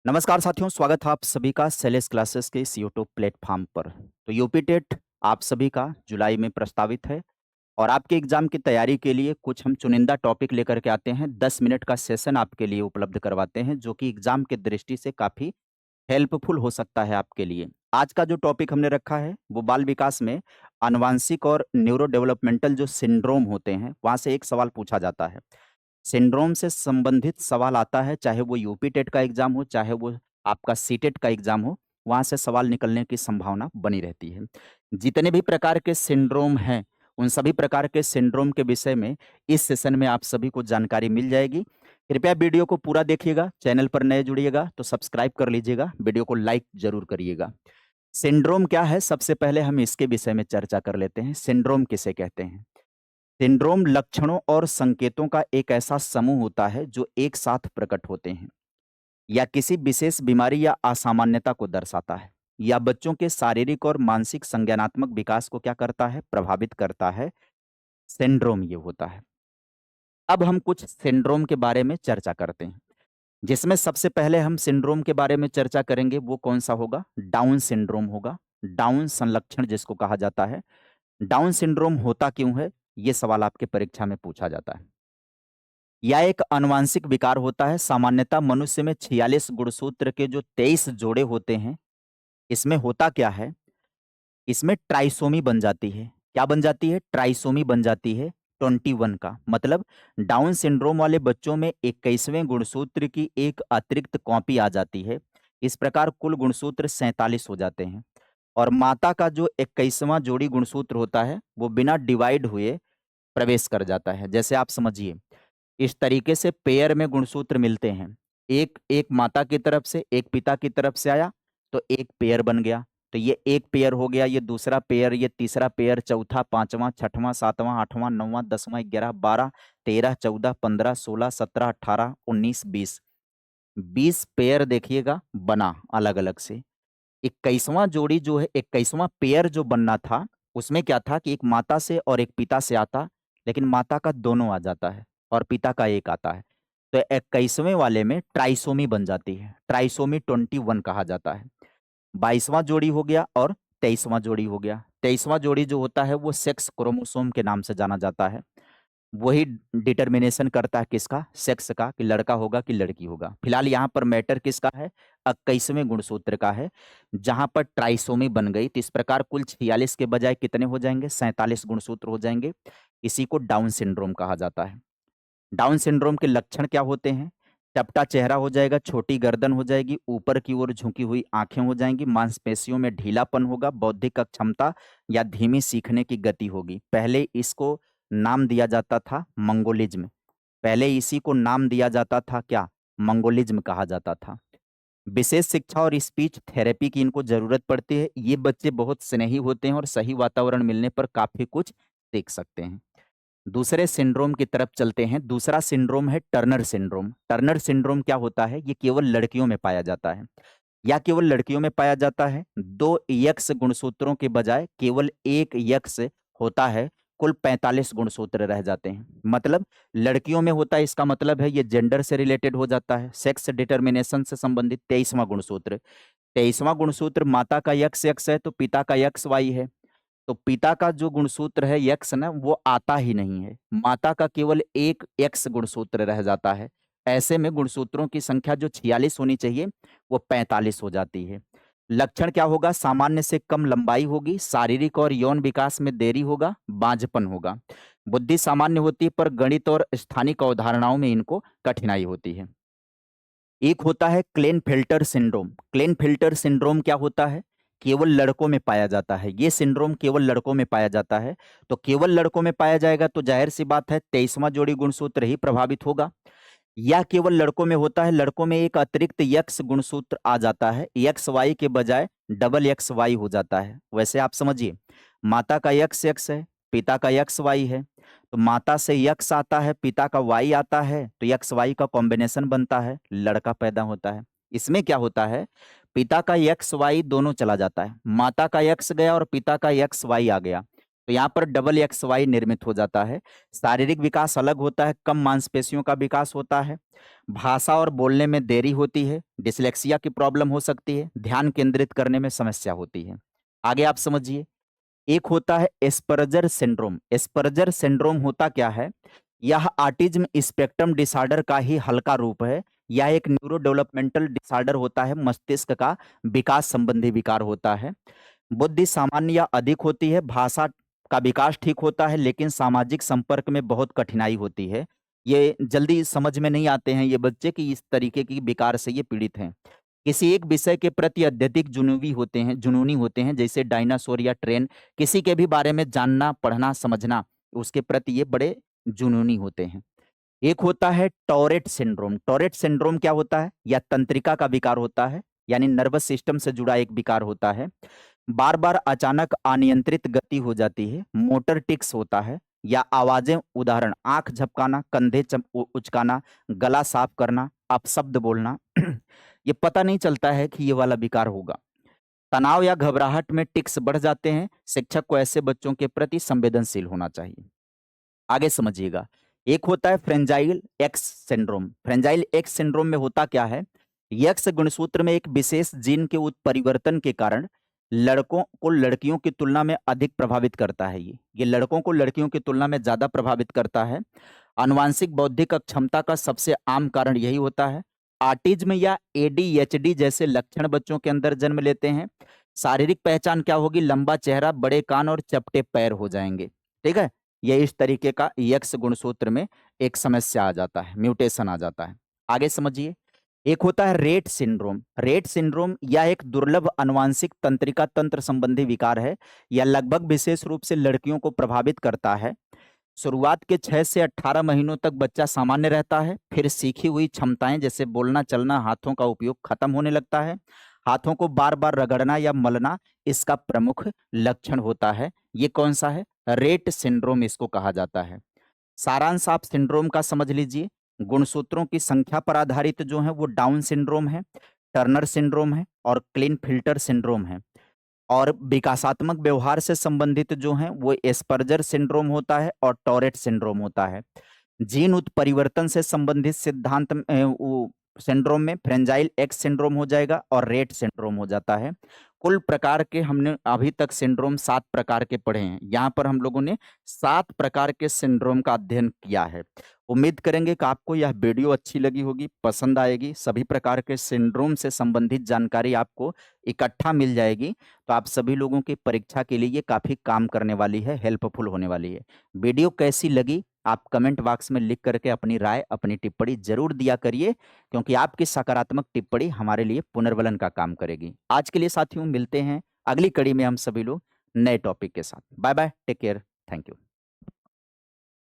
नमस्कार साथियों, स्वागत है आप सभी का सेलेस क्लासेस के इस यूट्यूब प्लेटफॉर्म पर। तो यूपी टेट आप सभी का जुलाई में प्रस्तावित है और आपके एग्जाम की तैयारी के लिए कुछ हम चुनिंदा टॉपिक लेकर के आते हैं। 10 मिनट का सेशन आपके लिए उपलब्ध करवाते हैं जो कि एग्जाम की दृष्टि से काफ़ी हेल्पफुल हो सकता है आपके लिए। आज का जो टॉपिक हमने रखा है वो बाल विकास में आनुवांशिक और न्यूरो डेवलपमेंटल जो सिंड्रोम होते हैं, वहाँ से एक सवाल पूछा जाता है। सिंड्रोम से संबंधित सवाल आता है, चाहे वो यूपी टेट का एग्ज़ाम हो, चाहे वो आपका सीटेट का एग्ज़ाम हो, वहाँ से सवाल निकलने की संभावना बनी रहती है। जितने भी प्रकार के सिंड्रोम हैं, उन सभी प्रकार के सिंड्रोम के विषय में इस सेशन में आप सभी को जानकारी मिल जाएगी। कृपया वीडियो को पूरा देखिएगा, चैनल पर नए जुड़िएगा तो सब्सक्राइब कर लीजिएगा, वीडियो को लाइक ज़रूर करिएगा। सिंड्रोम क्या है? सबसे पहले हम इसके विषय में चर्चा कर लेते हैं, सिंड्रोम किसे कहते हैं? सिंड्रोम लक्षणों और संकेतों का एक ऐसा समूह होता है जो एक साथ प्रकट होते हैं या किसी विशेष बीमारी या असामान्यता को दर्शाता है या बच्चों के शारीरिक और मानसिक संज्ञानात्मक विकास को क्या करता है? प्रभावित करता है। सिंड्रोम ये होता है। अब हम कुछ सिंड्रोम के बारे में चर्चा करते हैं, जिसमें सबसे पहले हम सिंड्रोम के बारे में चर्चा करेंगे वो कौन सा होगा? डाउन सिंड्रोम होगा। डाउन संलक्षण जिसको कहा जाता है। डाउन सिंड्रोम होता क्यों है? ये सवाल आपके परीक्षा में पूछा जाता है। यह एक आनुवांशिक विकार होता है। सामान्यतः मनुष्य में 46 गुणसूत्र के जो 23 जोड़े होते हैं, इसमें होता क्या है? इसमें ट्राइसोमी बन जाती है। क्या बन जाती है? ट्राइसोमी बन जाती है 21 का। मतलब डाउन सिंड्रोम वाले बच्चों में 21वें गुणसूत्र की एक अतिरिक्त कॉपी आ जाती है। इस प्रकार कुल गुणसूत्र 47 हो जाते हैं और माता का जो 21वां जोड़ी गुणसूत्र होता है, वो बिना डिवाइड हुए प्रवेश कर जाता है। जैसे आप समझिए, इस तरीके से पेयर में गुणसूत्र मिलते हैं। एक एक माता की तरफ से, एक पिता की तरफ से आया, तो एक पेयर बन गया। तो ये एक पेयर हो गया, ये दूसरा पेयर, ये तीसरा पेयर, चौथा, 5वां, 6वां, 7वां, 8वां, 9वां, 10वां, 11, 12, 13, 14, 15, 16, 17, 18, 19, 20। 20 पेयर देखिएगा बना अलग-अलग से। 21वां जोड़ी जो है, 21वां पेयर जो बनना था, उसमें क्या था कि एक माता से और एक पिता से आता, लेकिन माता का दोनों आ जाता है और पिता का एक आता है। तो 21वें वाले में ट्राइसोमी बन जाती है। ट्राइसोमी 21 कहा जाता है। 22वां जोड़ी हो गया और 23वां जोड़ी हो गया। 23वां जोड़ी जो होता है वो सेक्स क्रोमोसोम के नाम से जाना जाता है। वही डिटर्मिनेशन करता है किसका? सेक्स का, कि लड़का होगा कि लड़की होगा। फिलहाल यहाँ पर मैटर किसका है? 21वें गुणसूत्र का है, जहाँ पर ट्राइसोमी बन गई। तो इस प्रकार कुल 46 के बजाय कितने हो जाएँगे? 47 गुणसूत्र हो जाएँगे। इसी को डाउन सिंड्रोम कहा जाता है। डाउन सिंड्रोम के लक्षण क्या होते हैं? चपटा चेहरा हो जाएगा, छोटी गर्दन हो जाएगी, ऊपर की ओर झुकी हुई आँखें हो जाएँगी, मांसपेशियों में ढीलापन होगा, बौद्धिक अक्षमता या धीमी सीखने की गति होगी। पहले इसको नाम दिया जाता था मंगोलिज़्म। पहले इसी को नाम दिया जाता था क्या? मंगोलिज़्म कहा जाता था। विशेष शिक्षा और स्पीच थेरेपी की इनको ज़रूरत पड़ती है। ये बच्चे बहुत स्नेही होते हैं और सही वातावरण मिलने पर काफ़ी कुछ सीख सकते हैं। दूसरे सिंड्रोम की तरफ चलते हैं। दूसरा सिंड्रोम है टर्नर सिंड्रोम। टर्नर सिंड्रोम क्या होता है? ये केवल लड़कियों में पाया जाता है। या केवल लड़कियों में पाया जाता है। 2 एक्स गुणसूत्रों के बजाय केवल 1 एक्स होता है, कुल 45 गुणसूत्र रह जाते हैं। मतलब लड़कियों में होता है, इसका मतलब है ये जेंडर से रिलेटेड हो जाता है। सेक्स डिटर्मिनेशन से संबंधित 23वां गुणसूत्र। 23वां गुणसूत्र माता का एक्स एक्स है तो पिता का एक्स वाई है। तो पिता का जो गुणसूत्र है एक्स ना, वो आता ही नहीं है। माता का केवल 1 एक्स गुणसूत्र रह जाता है। ऐसे में गुणसूत्रों की संख्या जो 46 होनी चाहिए, वो 45 हो जाती है। लक्षण क्या होगा? सामान्य से कम लंबाई होगी, शारीरिक और यौन विकास में देरी होगा, बांझपन होगा। बुद्धि सामान्य होती है पर गणित और स्थानिक अवधारणाओं में इनको कठिनाई होती है। एक होता है क्लेनफेल्टर सिंड्रोम। क्लेनफेल्टर सिंड्रोम क्या होता है? केवल लड़कों में पाया जाता है। ये सिंड्रोम केवल लड़कों में पाया जाता है। तो केवल लड़कों में पाया जाएगा तो ज़ाहिर-सी बात है 23वां जोड़ी गुणसूत्र ही प्रभावित होगा। या केवल लड़कों में होता है, लड़कों में एक अतिरिक्त एक्स गुणसूत्र आ जाता है। एक्स वाई के बजाय डबल एक्स वाई हो जाता है। वैसे आप समझिए, माता का एक्स एक्स है, पिता का एक्स वाई है। तो माता से एक्स आता है, पिता का वाई आता है, तो एक्स वाई का कॉम्बिनेशन बनता है, लड़का पैदा होता है। इसमें क्या होता है? पिता का एक्स वाई दोनों चला जाता है। माता का एक्स गया और पिता का एक्स वाई आ गया। तो यहाँ पर डबल एक्स वाई निर्मित हो जाता है। शारीरिक विकास अलग होता है, कम मांसपेशियों का विकास होता है, भाषा और बोलने में देरी होती है, डिसलेक्सिया की प्रॉब्लम हो सकती है, ध्यान केंद्रित करने में समस्या होती है। आगे आप समझिए, एक होता है एस्पर्जर सिंड्रोम। एस्पर्जर सिंड्रोम होता क्या है? यह ऑटिज्म स्पेक्ट्रम डिसऑर्डर का ही हल्का रूप है। यह एक न्यूरो डेवलपमेंटल डिसऑर्डर होता है, मस्तिष्क का विकास संबंधी विकार होता है। बुद्धि सामान्य या अधिक होती है, भाषा का विकास ठीक होता है, लेकिन सामाजिक संपर्क में बहुत कठिनाई होती है। ये जल्दी समझ में नहीं आते हैं ये बच्चे कि इस तरीके की विकार से ये पीड़ित हैं। किसी एक विषय के प्रति अत्यधिक जुनूनी होते हैं, जैसे डायनासोर या ट्रेन। किसी के भी बारे में जानना, पढ़ना, समझना, उसके प्रति ये बड़े जुनूनी होते हैं। एक होता है टॉरेट सिंड्रोम। टॉरेट सिंड्रोम क्या होता है? या तंत्रिका का विकार होता है, यानी नर्वस सिस्टम से जुड़ा एक विकार होता है। बार बार अचानक अनियंत्रित गति हो जाती है, मोटर टिक्स होता है, या आवाजें, उदाहरण आंख झपकाना, कंधे उचकाना, गला साफ करना, अपशब्द बोलना। ये पता नहीं चलता है कि ये वाला विकार होगा। तनाव या घबराहट में टिक्स बढ़ जाते हैं। शिक्षक को ऐसे बच्चों के प्रति संवेदनशील होना चाहिए। आगे समझिएगा, एक होता है फ्रेंजाइल एक्स सिंड्रोम। फ्रेंजाइल एक्स सिंड्रोम में होता क्या है? यक्स गुणसूत्र में एक विशेष जीन के उत्परिवर्तन के कारण लड़कों को लड़कियों की तुलना में अधिक प्रभावित करता है। ये लड़कों को लड़कियों की तुलना में ज्यादा प्रभावित करता है। आनुवांशिक बौद्धिक अक्षमता का सबसे आम कारण यही होता है। ऑटिज्म या एडीएचडी जैसे लक्षण बच्चों के अंदर जन्म लेते हैं। शारीरिक पहचान क्या होगी? लंबा चेहरा, बड़े कान और चपटे पैर हो जाएंगे। ठीक है, ये इस तरीके का यक्स गुणसूत्र में एक समस्या आ जाता है, म्यूटेशन आ जाता है। आगे समझिए, एक होता है रेट सिंड्रोम। रेट सिंड्रोम यह एक दुर्लभ आनुवांशिक तंत्रिका तंत्र संबंधी विकार है। यह लगभग विशेष रूप से लड़कियों को प्रभावित करता है। शुरुआत के 6 से 18 महीनों तक बच्चा सामान्य रहता है, फिर सीखी हुई क्षमताएं जैसे बोलना, चलना, हाथों का उपयोग खत्म होने लगता है। हाथों को बार बार रगड़ना या मलना इसका प्रमुख लक्षण होता है। ये कौन सा है? रेट सिंड्रोम इसको कहा जाता है। सारांश आप सिंड्रोम का समझ लीजिए। गुणसूत्रों की संख्या पर आधारित जो है वो डाउन सिंड्रोम है, टर्नर सिंड्रोम है और क्लीन फिल्टर सिंड्रोम है। और विकासात्मक व्यवहार से संबंधित जो है वो एस्पर्जर सिंड्रोम होता है और टॉरेट सिंड्रोम होता है। जीन उत्परिवर्तन से संबंधित सिद्धांत सिंड्रोम में फ्रेंजाइल एक्स सिंड्रोम हो जाएगा और रेट सिंड्रोम हो जाता है। कुल प्रकार के हमने अभी तक सिंड्रोम 7 प्रकार के पढ़े हैं। यहाँ पर हम लोगों ने 7 प्रकार के सिंड्रोम का अध्ययन किया है। उम्मीद करेंगे कि आपको यह वीडियो अच्छी लगी होगी, पसंद आएगी। सभी प्रकार के सिंड्रोम से संबंधित जानकारी आपको इकट्ठा मिल जाएगी, तो आप सभी लोगों की परीक्षा के लिए ये काफ़ी काम करने वाली है, हेल्पफुल होने वाली है। वीडियो कैसी लगी आप कमेंट बॉक्स में लिख करके अपनी राय, अपनी टिप्पणी जरूर दिया करिए, क्योंकि आपकी सकारात्मक टिप्पणी हमारे लिए पुनर्बलन का काम करेगी। आज के लिए साथियों मिलते हैं अगली कड़ी में हम सभी लोग नए टॉपिक के साथ। Bye bye, take care, thank you.